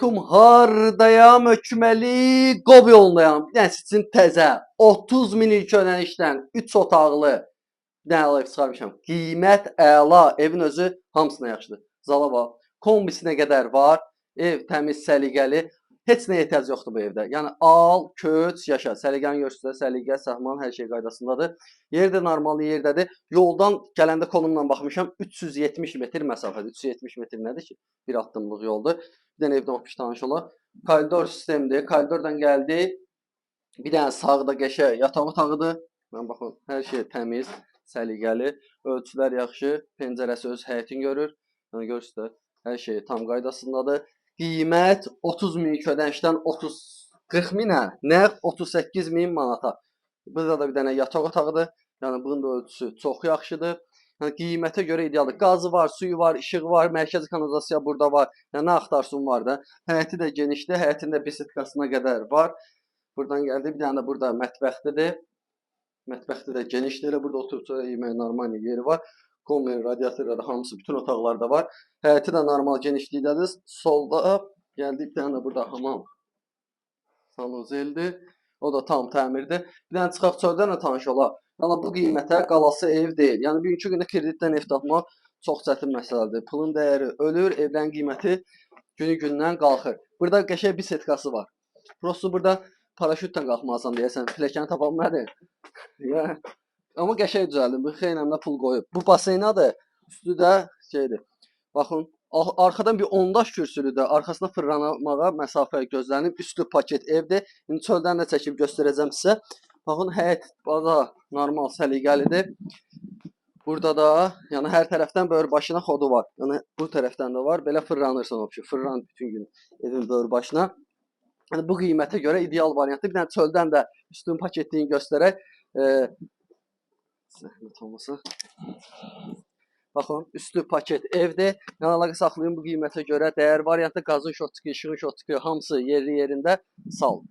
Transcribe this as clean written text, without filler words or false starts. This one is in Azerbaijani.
Kum hardayam hökməli qov yolundayam. Yəni sizin təzə 30 min ilk ödənişdən 3 otaqlı bir dənə ev çıxarmışam. Qiymət əla, evin özü hamısına yaxşıdır. Zala bax, kombisinə qədər var. Ev təmiz, səliqəli. Heç nəyə ehtiyac yoxdur bu evdə. Yəni al, köç, yaşa. Səliqəni göstər, səliqə, səhman hər şey qaydasındadır. Yer də normal yerdədir. Yoldan gələndə konumla baxmışam 370 metr məsafədir. 370 metr nədir ki? Bir addımlıq yoldur. Bir dənə evdən oxuş tanış olar. Koridor sistemidir. Koridordan gəldi. Bir dənə sağda qəşəng yataq otağıdır. Mən baxın, hər şey təmiz, səliqəli. Ölçülər yaxşı. Pəncərəsi öz həyətini görür. Yəni görürsüz, hər şey tam qaydasındadır. Qiymət 30 min ödənişdən 40 minə, nəğd 38 min manata. Burada da bir dənə yataq otağıdır. Yəni bunun da ölçüsü çox yaxşıdır. Yəni qiymətə görə idealdır. Qazı var, suyu var, işığı var, mərkəzi kanalizasiya burada var. Yəni nə axtarsın var da. Həyəti də genişdir. Həyətində besetkasına qədər var. Buradan gəldi. Bir dənə də burada mətbəxtidir. Mətbəxti də genişdir. Burada oturub yemək normal yeri var. Komer, radiatorlar da hamısı bütün otaqlarda var. Həyəti də normal genişlikdədir. Solda gəldik bir dənə burada hamam sanuzeldir. O da tam təmirdir. Bir dənə çıxaq çöldən də tanış olar. Yəni bu qiymətə qalası ev deyil. Yəni bugünkü gündə kreditdən ev tapmaq çox çətin məsələdir. Pulun dəyəri ölür, evlərin qiyməti günü-gündən qalxır. Burada qəşəng bir setkası var. Prosto burada paraşütlə qalxmalısan deyəsən. Piləkəni tapa bilmədin. Yəni amma qəşəng düzəldim. Bu xeyli pul qoyub. Bu baseynadır. Üstü də şeydir. Baxın, arxadan bir ondaş kürsülüdür. Arxasına fırlanmağa məsafə gözlənib. Üstü paket evdir. İndi çöldən də çəkib göstərəcəm sizə. Baxın, həyət baza normal səliqəlidir. Burada da, yəni hər tərəfdən böyür başına xodu var. Yəni bu tərəfdən də var. Belə fırlanırsan o ki, fırlan bütün gün evin böyür başına. Yəni bu qiymətə görə ideal variantdır. Bir dənə çöldən də üstün paketliyini göstərək. Zəhmət olmasa. Baxın, üstü paket evdir. Yəni əlaqə saxlayın bu qiymətə görə dəyər variantı, qazın şot çıxı, işığın şot çıxı, hamısı yerli yerində sal.